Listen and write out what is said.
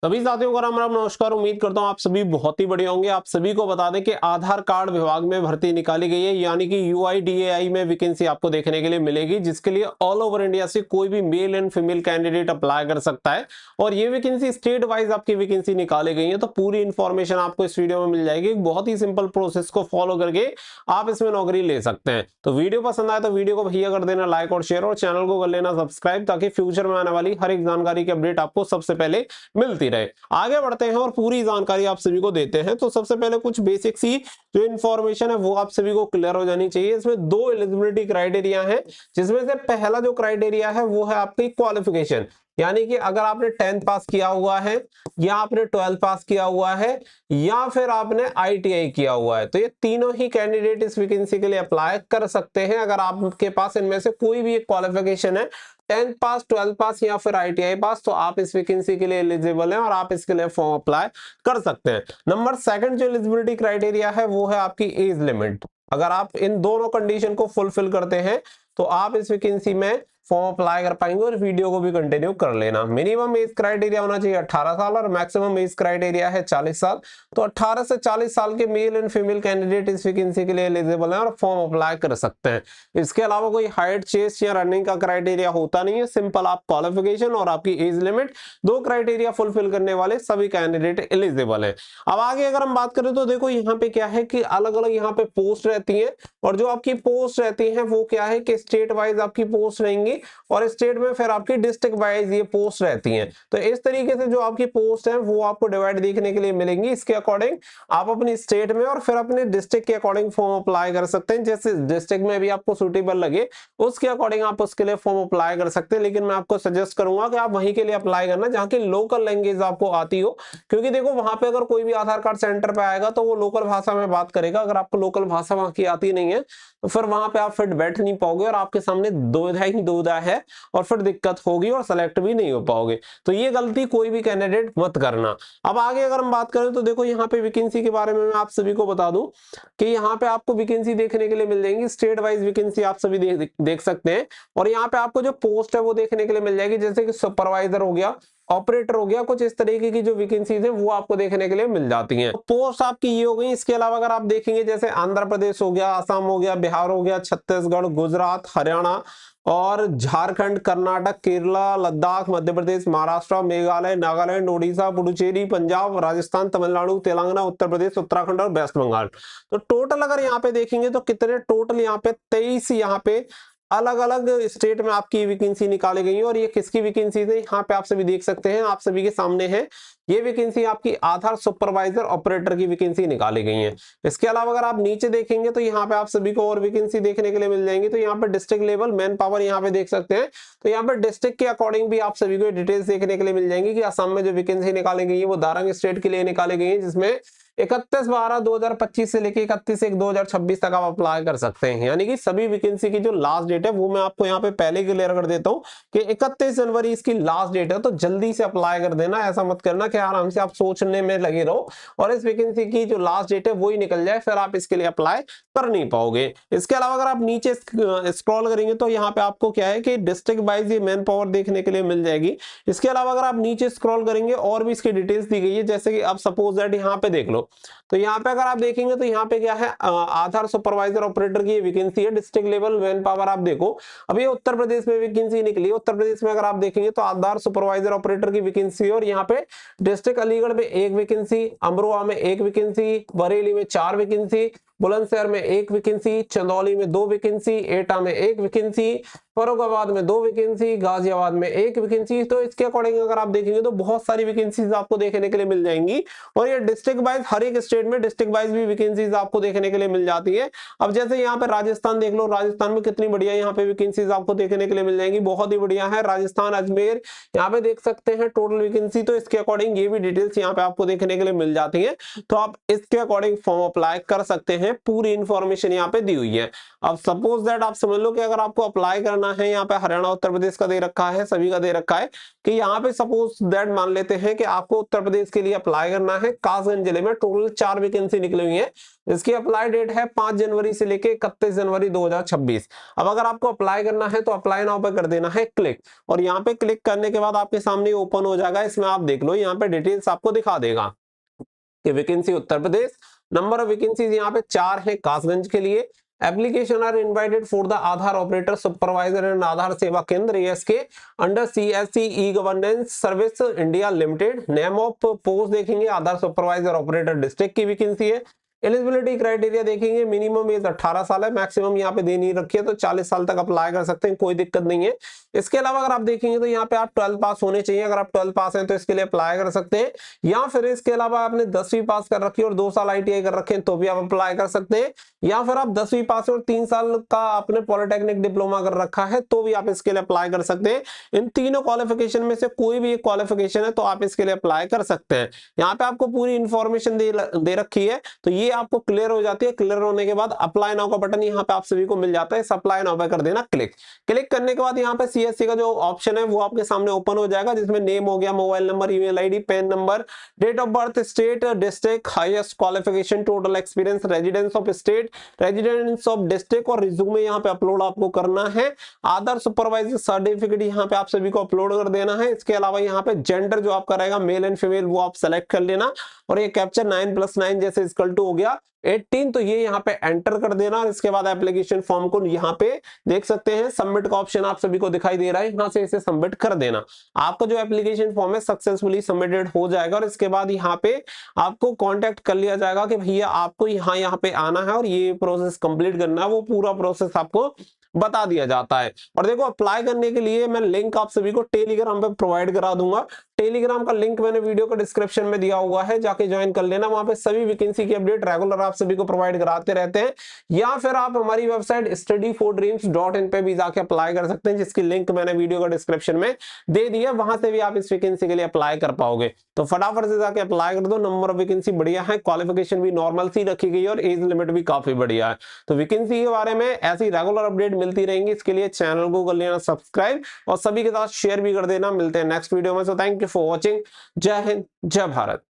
सभी साथियों को राम राम नमस्कार। उम्मीद करता हूं आप सभी बहुत ही बढ़िया होंगे। आप सभी को बता दें कि आधार कार्ड विभाग में भर्ती निकाली गई है, यानी कि यूआईडीएआई में वैकेंसी आपको देखने के लिए मिलेगी, जिसके लिए ऑल ओवर इंडिया से कोई भी male and female candidate apply कर सकता है। और ये वैकेंसी स्टेट वाइज आपकी वैकेंसी निकाली गई है, तो पूरी इंफॉर्मेशन आपको इस वीडियो में मिल जाएगी। बहुत ही सिंपल प्रोसेस को फॉलो करके आप इसमें नौकरी ले सकते हैं। तो वीडियो पसंद आए तो वीडियो को भैया कर देना लाइक और शेयर, और चैनल को कर लेना सब्सक्राइब, ताकि फ्यूचर में आने वाली हर एक जानकारी की अपडेट आपको सबसे पहले मिलती रहे। आगे बढ़ते हैं और पूरी जानकारी आप सभी को देते हैं। तो सबसे पहले कुछ बेसिक सी जो इन्फॉर्मेशन है वो आप सभी को क्लियर हो जानी चाहिए। इसमें दो एलिजिबिलिटी क्राइटेरिया है, जिसमें से पहला जो क्राइटेरिया है वो है आपकी क्वालिफिकेशन, यानी कि अगर आपने 10th पास किया हुआ है, या आपने 12th पास किया हुआ है, या फिर आपने आईटीआई किया हुआ है, तो ये तीनों ही कैंडिडेट इस वैकेंसी के लिए अप्लाई कर सकते हैं। अगर आपके पास इनमें से कोई भी एक क्वालिफिकेशन है, 10th पास, 12th पास या फिर आईटीआई पास, तो आप इस वैकेंसी के लिए एलिजिबल हैं और आप इसके लिए फॉर्म अप्लाई कर सकते हैं। नंबर सेकंड जो एलिजिबिलिटी क्राइटेरिया है वो है आपकी एज लिमिट। अगर आप इन दोनों कंडीशन को फुलफिल करते हैं तो आप इस वैकेंसी में फॉर्म अप्लाई कर पाएंगे। और वीडियो को भी कंटिन्यू कर लेना। मिनिमम एज क्राइटेरिया होना चाहिए 18 साल और मैक्सिमम एज क्राइटेरिया है 40 साल। तो 18 से 40 साल के मेल एंड फीमेल कैंडिडेट इस वैकेंसी के लिए एलिजिबल हैं और फॉर्म अप्लाई कर सकते हैं। इसके अलावा कोई हाइट, चेस्ट या रनिंग का क्राइटेरिया होता नहीं है। सिंपल आप क्वालिफिकेशन और आपकी एज लिमिट, दो क्राइटेरिया फुलफिल करने वाले सभी कैंडिडेट एलिजिबल है। अब आगे अगर हम बात करें तो देखो यहाँ पे क्या है कि अलग अलग यहाँ पे पोस्ट रहती है, और जो आपकी पोस्ट रहती है वो क्या है कि स्टेट वाइज आपकी पोस्ट रहेंगी, और स्टेट में फिर आपकी डिस्ट्रिक्ट वाइज ये पोस्ट रहती हैं। तो इस तरीके से जो आपकी पोस्ट है वो आपको डिवाइड देखने के लिए मिलेंगी। इसके अकॉर्डिंग आप अपनी स्टेट में और फिर अपने डिस्ट्रिक्ट के अकॉर्डिंग फॉर्म अप्लाई कर सकते हैं। जैसे डिस्ट्रिक्ट में भी आपको सुटेबल लगे उसके अकॉर्डिंग आप उसके लिए फॉर्म अप्लाई कर सकते हैं। लेकिन मैं आपको सजेस्ट करूंगा कि आप वहीं के लिए अप्लाई करना जहाँ की लोकल लैंग्वेज आपको आती हो, क्योंकि देखो वहां पे अगर कोई भी आधार कार्ड सेंटर पे आएगा तो वो लोकल भाषा में बात करेगा। अगर आपको लोकल भाषा वहां की आती नहीं है तो फिर वहां पे आप फिट बैठ नहीं पाओगे, और आपके सामने दुविधा ही दुविधा है, और फिर दिक्कत होगी और सेलेक्ट भी नहीं हो पाओगे। तो ये गलती कोई भी कैंडिडेट मत करना। अब आगे अगर हम बात करें तो देखो यहाँ पे वैकेंसी के बारे में मैं आप सभी को बता दूं कि यहाँ पे आपको वैकेंसी देखने के लिए मिल जाएंगी। स्टेट वाइज वैकेंसी आप सभी देख सकते हैं, और यहाँ पे आपको जो पोस्ट है वो देखने के लिए मिल जाएगी, जैसे कि सुपरवाइजर हो गया, ऑपरेटर हो गया, कुछ इस तरीके की जो वैकेंसीज है वो आपको देखने के लिए मिल जाती हैं। तो पोस्ट आपकी ये हो गई। इसके अलावा अगर आप देखेंगे जैसे आंध्र प्रदेश हो गया, असम हो गया, बिहार हो गया, छत्तीसगढ़, गुजरात, हरियाणा और झारखंड, कर्नाटक, केरला, लद्दाख, मध्य प्रदेश, महाराष्ट्र, मेघालय, नागालैंड, उड़ीसा, पुडुचेरी, पंजाब, राजस्थान, तमिलनाडु, तेलंगाना, उत्तर प्रदेश, उत्तराखंड और वेस्ट बंगाल। तो टोटल अगर यहाँ पे देखेंगे तो कितने टोटल यहाँ पे 23 यहाँ पे अलग अलग स्टेट में आपकी वैकेंसी निकाली गई है। और ये किसकी वैकेंसी है यहाँ पे आप सभी देख सकते हैं, आप सभी के सामने है। ये वैकेंसी आपकी आधार सुपरवाइजर ऑपरेटर की वैकेंसी निकाली गई है। इसके अलावा अगर आप नीचे देखेंगे तो यहाँ पे आप सभी को और वैकेंसी देखने के लिए मिल जाएंगी। तो यहाँ पे डिस्ट्रिक्ट लेवल मैन पावर यहाँ पे देख सकते हैं। तो यहाँ पे डिस्ट्रिक्ट के अकॉर्डिंग भी आप सभी को डिटेल्स देखने के लिए मिल जाएंगी कि असम में जो वैकेंसी निकाली गई है वो दारंग स्टेट के लिए निकाली गई है, जिसमें 31/12/2025 से लेकर 31/1/2026 तक आप अप्लाई कर सकते हैं। यानी कि सभी वैकेंसी की जो लास्ट डेट है वो मैं आपको यहाँ पे पहले क्लियर कर देता हूँ कि 31 जनवरी इसकी लास्ट डेट है। तो जल्दी से अप्लाई कर देना, ऐसा मत करना कि आराम से आप सोचने में लगे रहो और इस वैकेंसी की जो लास्ट डेट है वो ही निकल जाए, फिर आप इसके लिए अप्लाई कर नहीं पाओगे। इसके अलावा अगर आप नीचे स्क्रॉल करेंगे तो यहाँ पे आपको क्या है कि डिस्ट्रिक्ट वाइज ये मैन पावर देखने के लिए मिल जाएगी। इसके अलावा अगर आप नीचे स्क्रॉल करेंगे और भी इसकी डिटेल्स दी गई है, जैसे कि आप सपोज दैट यहाँ पे देख लो। तो यहाँ पे अगर आप देखेंगे तो यहाँ पे क्या है, आधार सुपरवाइजर ऑपरेटर की वैकेंसी है, डिस्ट्रिक्ट लेवल मैन पावर। आप देखो अभी उत्तर प्रदेश में वैकेंसी निकली। उत्तर प्रदेश में अगर आप देखेंगे तो आधार सुपरवाइजर ऑपरेटर की वैकेंसी है, और यहाँ पे डिस्ट्रिक्ट अलीगढ़ में 1 वैकेंसी, अमरोहा में 1 वैकेंसी, बरेली में 4 वैकेंसी, बुलंदशहर में 1 वैकेंसी, चंदौली में 2 वैकेंसी, एटा में 1 वैकेंसी, फर्रुखाबाद में 2 वैकेंसी, गाजियाबाद में 1 वैकेंसी। तो इसके अकॉर्डिंग अगर आप देखेंगे तो बहुत सारी वैकेंसीज आपको देखने के लिए मिल जाएंगी। और ये डिस्ट्रिक्ट वाइज हर एक स्टेट में डिस्ट्रिक्ट वाइज भी वैकेंसीज आपको देखने के लिए मिल जाती है। अब जैसे यहाँ पे राजस्थान देख लो, राजस्थान में कितनी बढ़िया यहाँ पे वैकेंसीज आपको देखने के लिए मिल जाएंगी, बहुत ही बढ़िया है। राजस्थान अजमेर यहाँ पे देख सकते हैं टोटल वैकेंसी। तो इसके अकॉर्डिंग ये भी डिटेल्स यहाँ पे आपको देखने के लिए मिल जाती है। तो आप इसके अकॉर्डिंग फॉर्म अप्लाई कर सकते हैं। हैं, पूरी इंफॉर्मेशन यहाँ पे दी हुई है। अब सपोज दैट आप समझ लो कि अगर आपको अप्लाई करना है, यहाँ पे हरियाणा उत्तर प्रदेश का दे रखा है, सभी का दे रखा है कि यहाँ पे सपोज दैट मान लेते हैं कि आपको उत्तर प्रदेश के लिए अप्लाई करना है। कासगंज जिले में टोटल 4 वैकेंसी निकली हुई है। इसकी अप्लाई डेट है 5 जनवरी से लेके 31 जनवरी 2026। अब अगर आपको अप्लाई करना है तो अप्लाई नाउ पे कर देना है क्लिक, और यहाँ पे क्लिक करने के बाद आपके सामने ओपन हो जाएगा। इसमें आप देख लो, यहाँ पे डिटेल्स आपको दिखा देगा कि vacancy Uttar Pradesh, number of vacancies यहाँ पे 4 है कासगंज के लिए। Application are invited for the Aadhaar operator supervisor and Aadhaar Seva Kendra ASK under CSC e governance service India limited. Name of post देखेंगे आधार सुपरवाइजर ऑपरेटर डिस्ट्रिक्ट की वैकेंसी है। एलिजिबिलिटी क्राइटेरिया देखेंगे, मिनिमम एज 18 साल है, मैक्सिमम यहाँ पे दे नहीं रखी है, तो 40 साल तक अप्लाई कर सकते हैं, कोई दिक्कत नहीं है। इसके अलावा अगर आप देखेंगे तो यहाँ पे आप 12 पास होने चाहिए। अगर आप 12 पास हैं तो इसके लिए अप्लाई कर सकते हैं, या फिर इसके अलावा आपने 10वीं पास कर रखी है और 2 साल ITI कर रखे हैं तो भी आप अप्लाई कर सकते हैं, या फिर आप 10वीं पास और 3 साल का आपने पॉलिटेक्निक डिप्लोमा कर रखा है तो भी आप इसके लिए अप्लाई कर सकते हैं। इन तीनों क्वालिफिकेशन में से कोई भी एक क्वालिफिकेशन है तो आप इसके लिए अप्लाई कर सकते हैं। यहाँ पे आपको पूरी इंफॉर्मेशन दे रखी है, तो ये आपको क्लियर हो जाती है। क्लियर होने के बाद अप्लाई नाउ का बटन यहाँ पे आप सभी को मिल जाता है, अप्लाई नाउ पे कर देना क्लिक। क्लिक करने के बाद यहाँ पे CSC का जो ऑप्शन है वो आपके सामने ओपन हो जाएगा, जिसमें नेम हो गया, mobile number, email ID, PAN number, date of birth, state, district, highest qualification, total experience, residence of state, residence of district, और रिज्यूमे यहाँ पे अपलोड आपको करना है। आधार सुपरवाइजर सर्टिफिकेट यहाँ पे आप सभी को अपलोड कर देना है। इसके अलावा यहाँ पे जेंडर जो आपका रहेगा मेल एंड फीमेल वो आप सेलेक्ट कर लेना, और ये कैप्चर 9+9 जैसे इक्वल टू हो गया 18, तो ये यहाँ पे एंटर कर देना। इसके बाद एप्लीकेशन फॉर्म को यहाँ पे देख सकते हैं, सबमिट का ऑप्शन आप सभी को दिखाई दे रहा है, यहाँ से इसे सबमिट कर देना। आपका जो एप्लीकेशन फॉर्म है सक्सेसफुली सबमिटेड हो जाएगा, और इसके बाद यहाँ पे आपको कांटेक्ट कर लिया जाएगा कि भैया आपको यहाँ पे आना है और ये प्रोसेस कंप्लीट करना है। वो पूरा प्रोसेस आपको बता दिया जाता है। और देखो, अप्लाई करने के लिए मैं लिंक आप सभी को टेलीग्राम पे प्रोवाइड करा दूंगा। टेलीग्राम का लिंक मैंने वीडियो का डिस्क्रिप्शन में दिया हुआ है, जाके ज्वाइन कर लेना। वहां पे सभी वैकेंसी की अपडेट रेगुलर आप सभी को प्रोवाइड कराते रहते हैं, या फिर आप हमारी वेबसाइट studyfordreams.in पे भी जाके अप्लाई कर सकते हैं, जिसकी लिंक मैंने वीडियो का डिस्क्रिप्शन में दे दी है। वहां से भी आप इस वैकेंसी के लिए अप्लाई कर पाओगे, तो फटाफट से जाके अप्लाई कर दो। नंबर ऑफ वैकेंसी बढ़िया है, क्वालिफिकेशन भी नॉर्मल सी रखी गई है, और एज लिमिट भी काफी बढ़िया है। तो वैकेंसी के बारे में ऐसी रेगुलर अपडेट मिलती रहेंगी, इसके लिए चैनल को कर लेना सब्सक्राइब और सभी के साथ शेयर भी कर देना। मिलते हैं नेक्स्ट वीडियो में। So thank you for watching. जय हिंद, जय भारत।